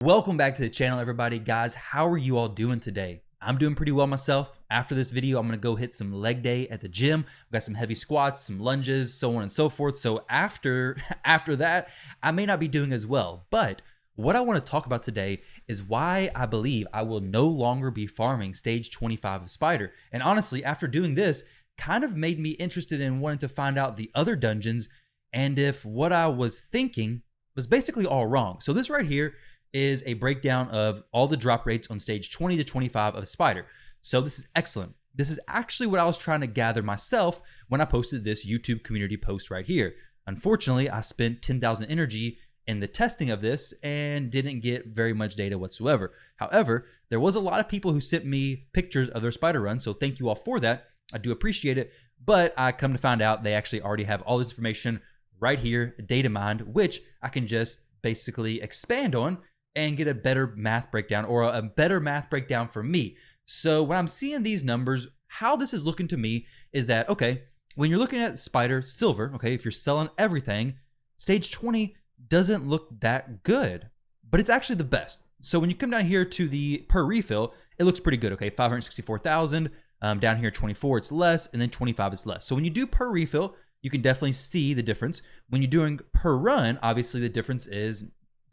Welcome back to the channel, everybody. Guys, how are you all doing today? I'm doing pretty well myself. After this video, I'm gonna go hit some leg day at the gym. I've got some heavy squats, some lunges, so on and so forth. So after that, I may not be doing as well. But what I want to talk about today is why I believe I will no longer be farming stage 25 of Spider. And honestly, after doing this, kind of made me interested in wanting to find out the other dungeons and if what I was thinking was basically all wrong. So this right here is a breakdown of all the drop rates on stage 20 to 25 of Spider. So this is excellent. This is actually what I was trying to gather myself when I posted this YouTube community post right here. Unfortunately, I spent 10,000 energy in the testing of this and didn't get very much data whatsoever. However, there was a lot of people who sent me pictures of their Spider run, so thank you all for that. I do appreciate it, but I come to find out they actually already have all this information right here, data mined, which I can just basically expand on and get a better math breakdown, or a better math breakdown for me. So when I'm seeing these numbers, how this is looking to me is that, okay, when you're looking at Spider Silver, okay, if you're selling everything, stage 20 doesn't look that good, but it's actually the best. So when you come down here to the per refill, it looks pretty good, okay, 564,000. Down here 24, it's less, and then 25 is less. So when you do per refill, you can definitely see the difference. When you're doing per run, obviously the difference is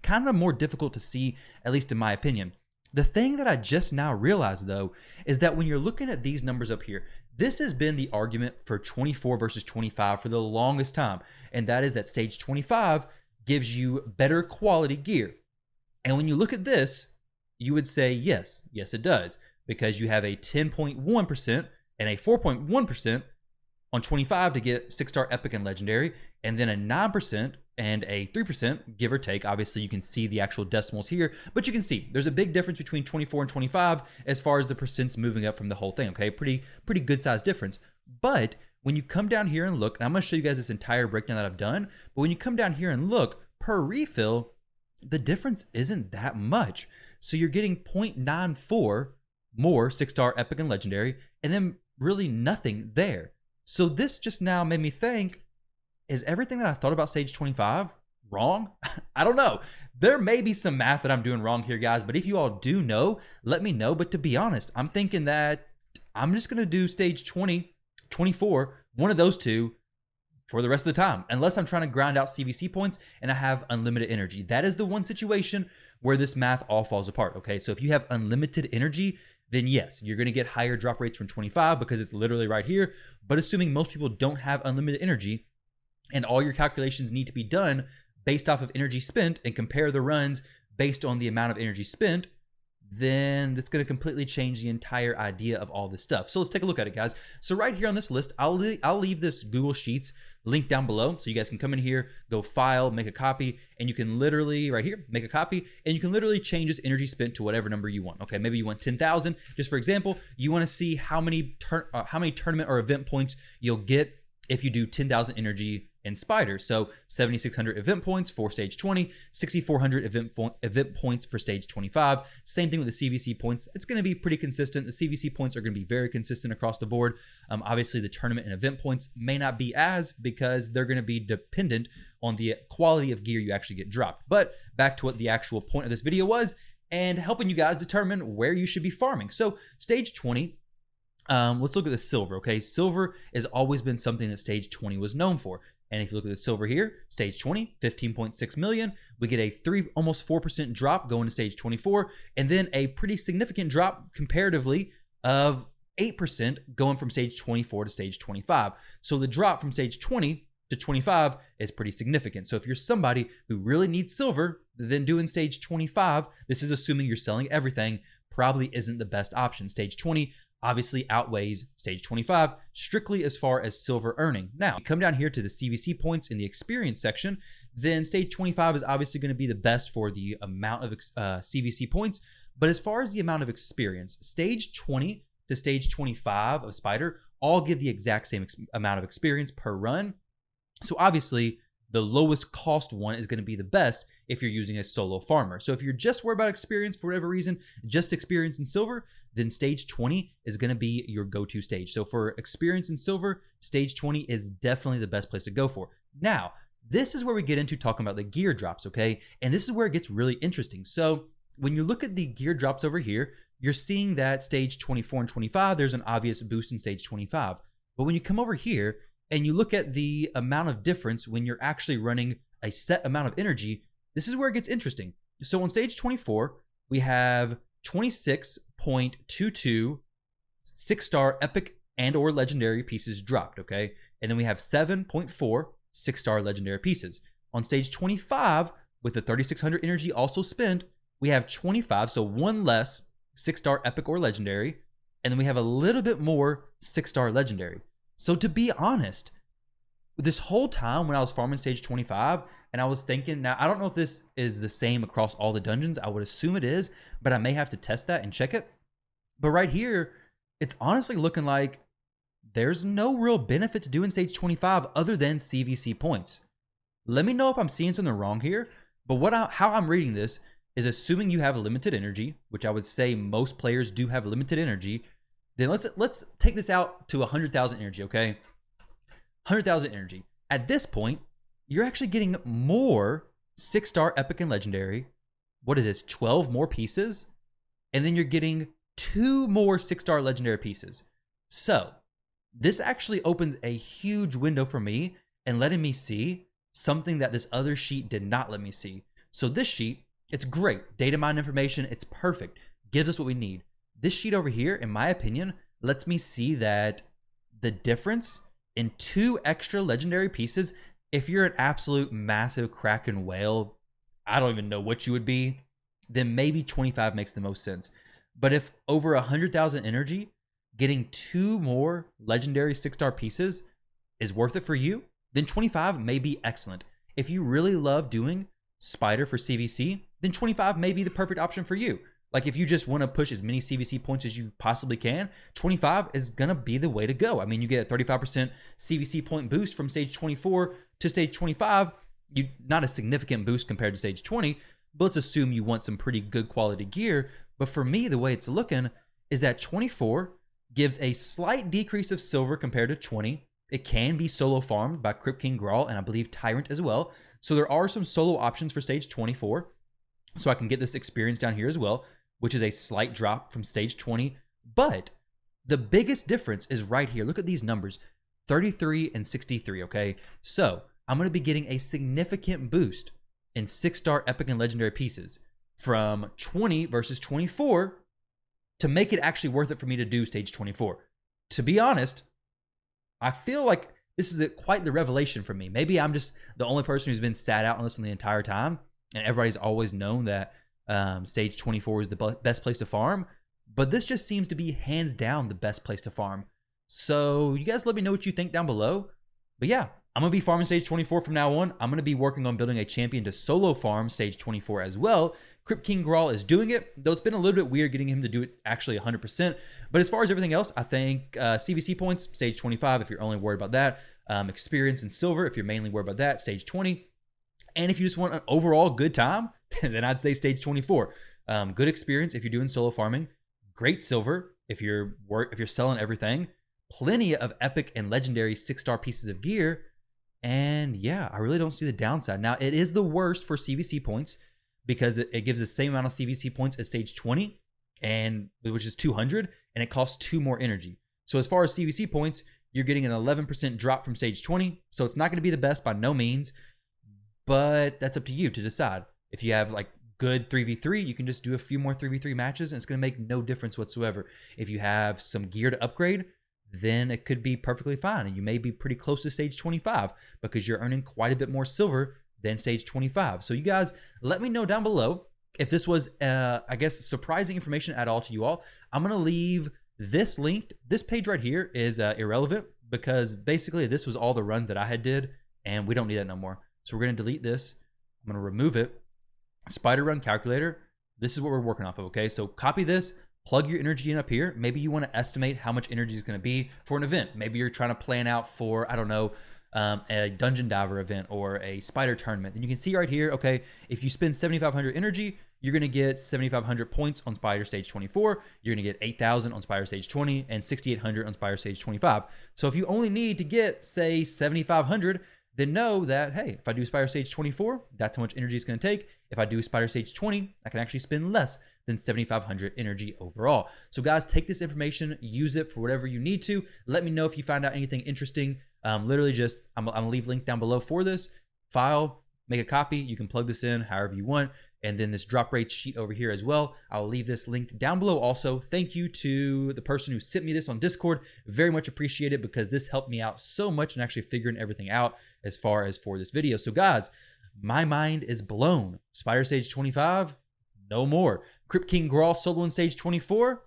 kind of more difficult to see, at least in my opinion. The thing that I just now realized, though, is that when you're looking at these numbers up here, this has been the argument for 24 versus 25 for the longest time, and that is that stage 25 gives you better quality gear. And when you look at this, you would say, yes, it does, because you have a 10.1% and a 4.1% on 25 to get 6-star epic and legendary, and then a 9% and a 3%, give or take. Obviously, you can see the actual decimals here, but you can see there's a big difference between 24 and 25 as far as the percents moving up from the whole thing, okay? Pretty good size difference. But when you come down here and look, and I'm gonna show you guys this entire breakdown that I've done, but when you come down here and look, per refill, the difference isn't that much. So you're getting 0.94 more 6-star epic and legendary, and then really nothing there. So this just now made me think, is everything that I thought about stage 25 wrong? I don't know. There may be some math that I'm doing wrong here, guys, but if you all do know, let me know. But to be honest, I'm thinking that I'm just going to do stage 20, 24, one of those two for the rest of the time, unless I'm trying to grind out CVC points and I have unlimited energy. That is the one situation where this math all falls apart, okay? So if you have unlimited energy, then yes, you're going to get higher drop rates from 25 because it's literally right here. But assuming most people don't have unlimited energy, and all your calculations need to be done based off of energy spent and compare the runs based on the amount of energy spent, then that's going to completely change the entire idea of all this stuff. So let's take a look at it, guys. So right here on this list, I'll leave this Google Sheets link down below, so you guys can come in here, go file, make a copy, and you can literally right here make a copy, and you can literally change this energy spent to whatever number you want. Okay, maybe you want 10,000. Just for example, you want to see how many tournament or event points you'll get if you do 10,000 energy in Spider. So 7,600 event points for stage 20, 6,400 event points for stage 25. Same thing with the CVC points. It's going to be pretty consistent. The CVC points are going to be very consistent across the board. Obviously, the tournament and event points may not be as, because they're going to be dependent on the quality of gear you actually get dropped. But back to what the actual point of this video was, and helping you guys determine where you should be farming. So stage 20, let's look at the silver, okay? Silver has always been something that stage 20 was known for. And if you look at the silver here, stage 20, 15.6 million, we get a almost 4% drop going to stage 24, and then a pretty significant drop comparatively of 8% going from stage 24 to stage 25. So the drop from stage 20 to 25 is pretty significant. So if you're somebody who really needs silver, then doing stage 25, this is assuming you're selling everything, probably isn't the best option. Stage 20 obviously outweighs stage 25 strictly as far as silver earning. Now, come down here to the CVC points in the experience section, then stage 25 is obviously going to be the best for the amount of CVC points. But as far as the amount of experience, stage 20 to stage 25 of Spider all give the exact same amount of experience per run. So obviously, the lowest cost one is going to be the best if you're using a solo farmer. So if you're just worried about experience for whatever reason, just experience in silver, then stage 20 is going to be your go-to stage. So for experience in silver, stage 20 is definitely the best place to go for. Now, this is where we get into talking about the gear drops, okay? And this is where it gets really interesting. So when you look at the gear drops over here, you're seeing that stage 24 and 25, there's an obvious boost in stage 25. But when you come over here and you look at the amount of difference when you're actually running a set amount of energy, this is where it gets interesting. So on stage 24, we have 26.22 6-star epic and or legendary pieces dropped, okay? And then we have 7.4 6-star legendary pieces. On stage 25, with the 3600 energy also spent, we have 25, so one less 6-star epic or legendary, and then we have a little bit more 6-star legendary. So to be honest, this whole time when I was farming stage 25, and I was thinking, now I don't know if this is the same across all the dungeons, I would assume it is, but I may have to test that and check it. But right here, it's honestly looking like there's no real benefit to doing stage 25 other than CVC points. Let me know if I'm seeing something wrong here, but how I'm reading this is assuming you have limited energy, which I would say most players do have limited energy. Then let's take this out to 100,000 energy, okay? 100,000 energy. At this point, you're actually getting more 6-star epic and legendary. What is this? 12 more pieces, and then you're getting 2 more 6-star legendary pieces. So this actually opens a huge window for me and letting me see something that this other sheet did not let me see. So this sheet, it's great. Data mine information, it's perfect. Gives us what we need. This sheet over here, in my opinion, lets me see that the difference in 2 extra legendary pieces, if you're an absolute massive Kraken whale, I don't even know what you would be, then maybe 25 makes the most sense. But if over 100,000 energy, getting 2 more legendary 6-star pieces is worth it for you, then 25 may be excellent. If you really love doing Spider for CVC, then 25 may be the perfect option for you. Like if you just want to push as many CVC points as you possibly can, 25 is going to be the way to go. I mean, you get a 35% CVC point boost from stage 24 to stage 25. Not a significant boost compared to stage 20, but let's assume you want some pretty good quality gear. But for me, the way it's looking is that 24 gives a slight decrease of silver compared to 20. It can be solo farmed by Crypt King Grawl and I believe Tyrant as well. So there are some solo options for stage 24. So I can get this experience down here as well, which is a slight drop from stage 20. But the biggest difference is right here. Look at these numbers, 33 and 63, okay? So I'm going to be getting a significant boost in 6-star epic and legendary pieces from 20 versus 24 to make it actually worth it for me to do stage 24. To be honest, I feel like this is quite the revelation for me. Maybe I'm just the only person who's been sat out on this the entire time, and everybody's always known that stage 24 is the best place to farm, but this just seems to be hands down the best place to farm. So you guys let me know what you think down below. But yeah, I'm going to be farming stage 24 from now on. I'm going to be working on building a champion to solo farm stage 24 as well. Crypt King Grawl is doing it, though it's been a little bit weird getting him to do it actually 100%. But as far as everything else, I think CVC points, stage 25, if you're only worried about that. Experience and silver, if you're mainly worried about that, stage 20. And if you just want an overall good time, then I'd say stage 24. Good experience if you're doing solo farming. Great silver if you're selling everything. Plenty of epic and legendary 6-star pieces of gear. And yeah, I really don't see the downside. Now, it is the worst for CVC points because it gives the same amount of CVC points as stage 20, and which is 200, and it costs 2 more energy. So as far as CVC points, you're getting an 11% drop from stage 20. So it's not going to be the best by no means, but that's up to you to decide. If you have like good 3v3, you can just do a few more 3v3 matches and it's going to make no difference whatsoever. If you have some gear to upgrade, then it could be perfectly fine. And you may be pretty close to stage 25 because you're earning quite a bit more silver than stage 25. So you guys, let me know down below if this was, I guess, surprising information at all to you all. I'm going to leave this linked. This page right here is irrelevant because basically this was all the runs that I had did and we don't need that no more. So we're going to delete this. I'm going to remove it. Spider run calculator. This is what we're working off of, okay? So copy this, plug your energy in up here. Maybe you want to estimate how much energy is going to be for an event. Maybe you're trying to plan out for, I don't know, a dungeon diver event or a spider tournament. And you can see right here, okay, if you spend 7,500 energy, you're going to get 7,500 points on Spider Stage 24. You're going to get 8,000 on Spider Stage 20 and 6,800 on Spider Stage 25. So if you only need to get, say, 7,500, then know that, hey, if I do Spider Stage 24, that's how much energy it's going to take. if I do Spider Sage 20, I can actually spend less than 7,500 energy overall. So guys, take this information, use it for whatever you need to. Let me know if you find out anything interesting. Literally just, I'm gonna leave a link down below for this file, make a copy. You can plug this in however you want. And then this drop rate sheet over here as well. I'll leave this linked down below also. Thank you to the person who sent me this on Discord. Very much appreciate it because this helped me out so much in actually figuring everything out as far as for this video. So guys, my mind is blown. Spider Sage 25, no more. Crypt King Grawl solo in Sage 24,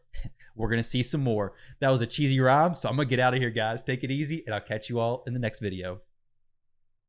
we're going to see some more. That was a cheesy rhyme, so I'm going to get out of here, guys. Take it easy, and I'll catch you all in the next video.